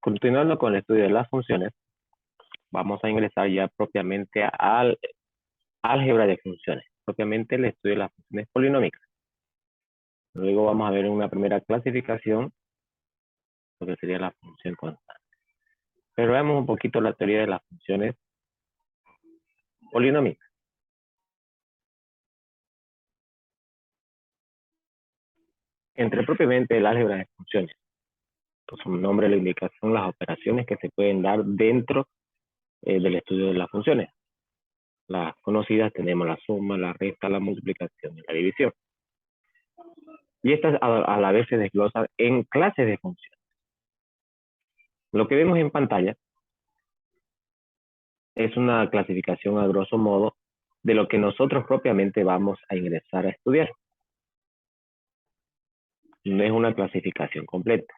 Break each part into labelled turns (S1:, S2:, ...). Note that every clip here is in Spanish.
S1: Continuando con el estudio de las funciones, vamos a ingresar ya propiamente al álgebra de funciones, propiamente el estudio de las funciones polinómicas. Luego vamos a ver una primera clasificación, lo que sería la función constante. Pero veamos un poquito la teoría de las funciones polinómicas. Entre propiamente el álgebra de funciones, pues su nombre lo indica, son las operaciones que se pueden dar dentro del estudio de las funciones. Las conocidas tenemos la suma, la resta, la multiplicación y la división. Y estas a la vez se desglosan en clases de funciones. Lo que vemos en pantalla es una clasificación a grosso modo de lo que nosotros propiamente vamos a ingresar a estudiar. No es una clasificación completa.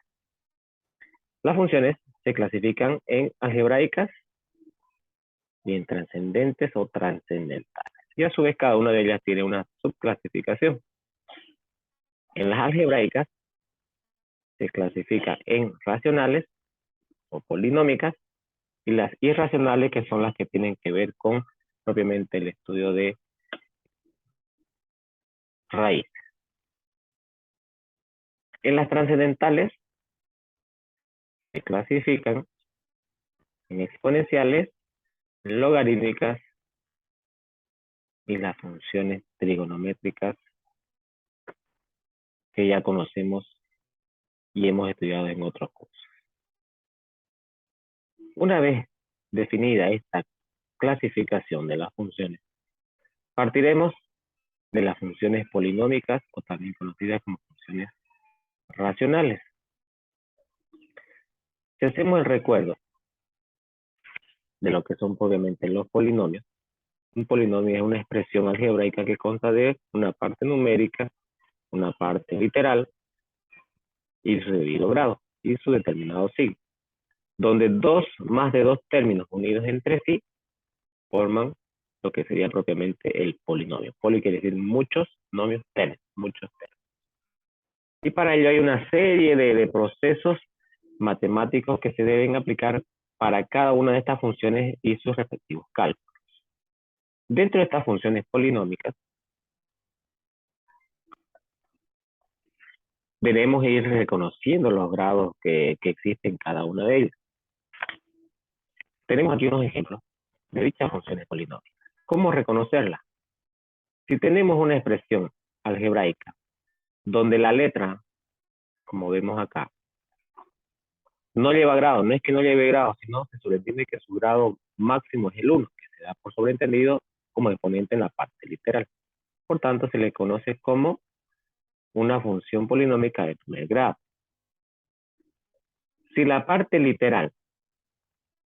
S1: Las funciones se clasifican en algebraicas y en trascendentes o trascendentales. Y a su vez cada una de ellas tiene una subclasificación. En las algebraicas se clasifica en racionales o polinómicas y las irracionales, que son las que tienen que ver con propiamente el estudio de raíz. En las trascendentales se clasifican en exponenciales, logarítmicas y las funciones trigonométricas que ya conocemos y hemos estudiado en otros cursos. Una vez definida esta clasificación de las funciones, partiremos de las funciones polinómicas o también conocidas como funciones racionales. Si hacemos el recuerdo de lo que son obviamente los polinomios, un polinomio es una expresión algebraica que consta de una parte numérica, una parte literal y su debido grado y su determinado signo, donde más de dos términos unidos entre sí forman lo que sería propiamente el polinomio. Poli quiere decir muchos, nomios, términos, muchos términos. Y para ello hay una serie de procesos matemáticos que se deben aplicar para cada una de estas funciones y sus respectivos cálculos. Dentro de estas funciones polinómicas, debemos ir reconociendo los grados que existen en cada una de ellas. Tenemos aquí unos ejemplos de dichas funciones polinómicas. ¿Cómo reconocerlas? Si tenemos una expresión algebraica donde la letra, como vemos acá, no lleva grado, no es que no lleve grado, sino se sobreentiende que su grado máximo es el 1, que se da por sobreentendido como exponente en la parte literal. Por tanto, se le conoce como una función polinómica de primer grado. Si la parte literal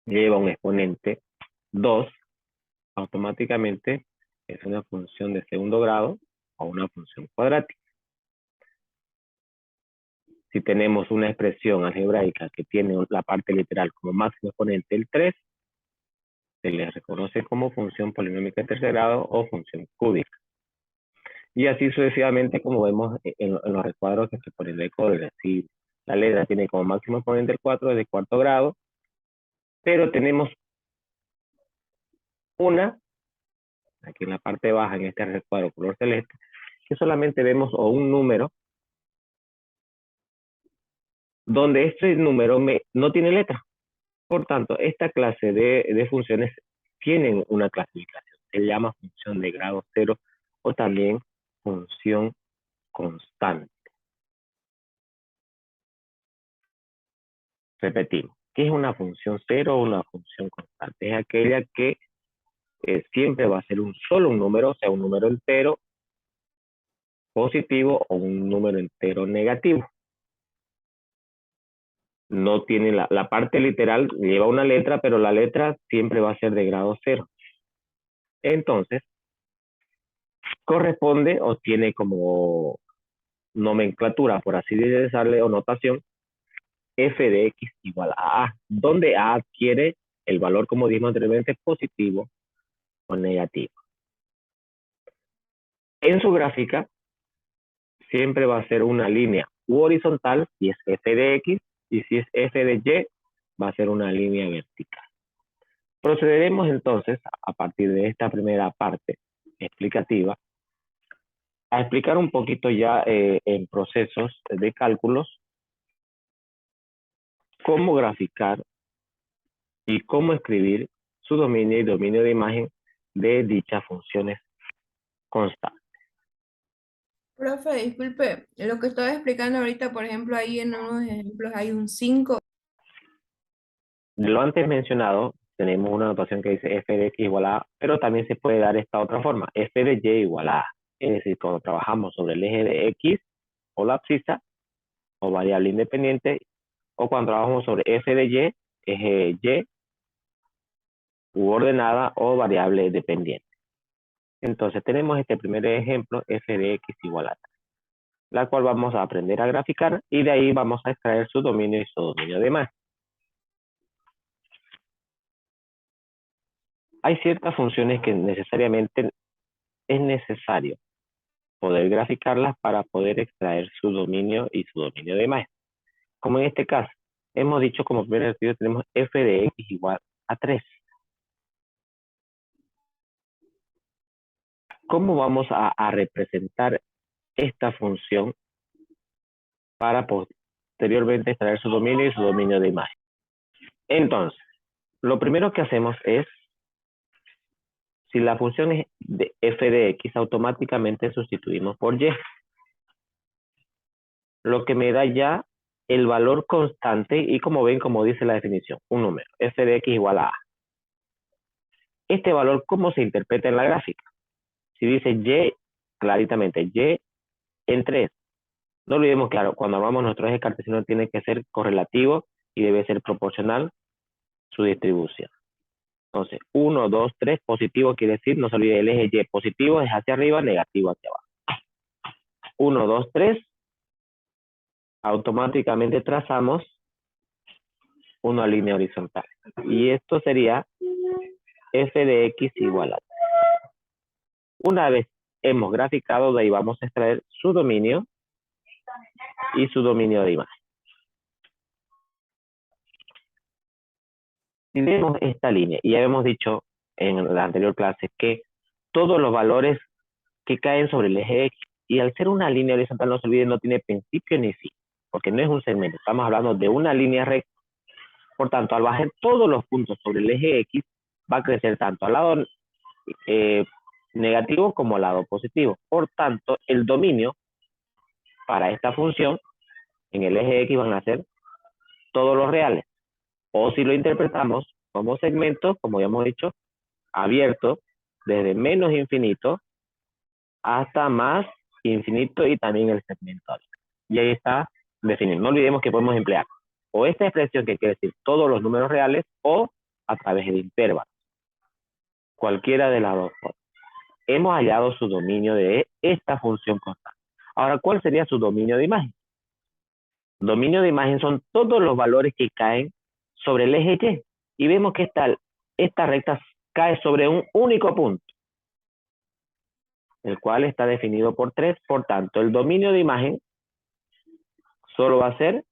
S1: lleva un exponente 2, automáticamente es una función de segundo grado o una función cuadrática. Si tenemos una expresión algebraica que tiene la parte literal como máximo exponente el 3, se le reconoce como función polinómica de tercer grado o función cúbica. Y así sucesivamente, como vemos en los recuadros que se ponen de código. Si la letra tiene como máximo exponente el 4, es de cuarto grado, pero tenemos una, aquí en la parte baja, en este recuadro color celeste, que solamente vemos o un número, donde este número no tiene letra. Por tanto, esta clase de funciones tienen una clasificación. Se llama función de grado 0 o también función constante. Repetimos, ¿qué es una función 0 o una función constante? Es aquella que siempre va a ser solo un número, o sea, un número entero positivo o un número entero negativo. No tiene la parte literal, lleva una letra, pero la letra siempre va a ser de grado 0. Entonces, corresponde o tiene como nomenclatura, por así decirle, o notación, f de x igual a a, donde a adquiere el valor, como dijimos anteriormente, positivo o negativo. En su gráfica, siempre va a ser una línea u horizontal si es f de x, y si es f de y, va a ser una línea vertical. Procederemos entonces, a partir de esta primera parte explicativa, a explicar un poquito ya en procesos de cálculos cómo graficar y cómo escribir su dominio y dominio de imagen de dichas funciones constantes.
S2: Profe, disculpe, lo que estaba explicando ahorita, por ejemplo, ahí en unos ejemplos hay un 5.
S1: De lo antes mencionado, tenemos una notación que dice f de x igual a, pero también se puede dar esta otra forma, f de y igual a. Es decir, cuando trabajamos sobre el eje de x o la abscisa o variable independiente, o cuando trabajamos sobre f de y, eje y, u ordenada o variable dependiente. Entonces tenemos este primer ejemplo, f de x igual a, la cual vamos a aprender a graficar y de ahí vamos a extraer su dominio y su dominio de más. Hay ciertas funciones que necesariamente es necesario poder graficarlas para poder extraer su dominio y su dominio de imagen. Como en este caso, hemos dicho como primer ejercicio tenemos f de x igual a 3. ¿Cómo vamos a representar esta función para posteriormente extraer su dominio y su dominio de imagen? Entonces, lo primero que hacemos es, si la función es de f de x, automáticamente sustituimos por y. Lo que me da ya el valor constante y como ven, como dice la definición, un número, f de x igual a. Este valor, ¿cómo se interpreta en la gráfica? Si dice y, claritamente, y en 3. No olvidemos, claro, cuando armamos nuestro eje cartesiano tiene que ser correlativo y debe ser proporcional su distribución. Entonces, 1, 2, 3, positivo quiere decir, no se olvide, el eje y positivo es hacia arriba, negativo hacia abajo. 1, 2, 3, automáticamente trazamos una línea horizontal. Y esto sería f de x igual a. Una vez hemos graficado, de ahí vamos a extraer su dominio y su dominio de imagen. Si vemos esta línea, y ya hemos dicho en la anterior clase que todos los valores que caen sobre el eje X, y al ser una línea horizontal, no se olviden, no tiene principio ni fin, porque no es un segmento, estamos hablando de una línea recta. Por tanto, al bajar todos los puntos sobre el eje X, va a crecer tanto al lado negativo como al lado positivo. Por tanto, el dominio para esta función en el eje X van a ser todos los reales. O si lo interpretamos como segmento, como ya hemos dicho, abierto desde menos infinito hasta más infinito y también el segmento abierto. Y ahí está definido. No olvidemos que podemos emplear o esta expresión que quiere decir todos los números reales o a través de intervalos. Cualquiera de las dos formas. Hemos hallado su dominio de esta función constante. Ahora, ¿cuál sería su dominio de imagen? Dominio de imagen son todos los valores que caen sobre el eje Y. Y vemos que esta recta cae sobre un único punto, el cual está definido por 3. Por tanto, el dominio de imagen solo va a ser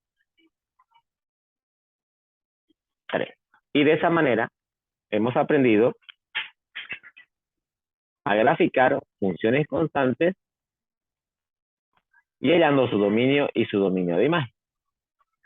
S1: 3. Y de esa manera hemos aprendido a graficar funciones constantes y hallando su dominio y su dominio de imagen.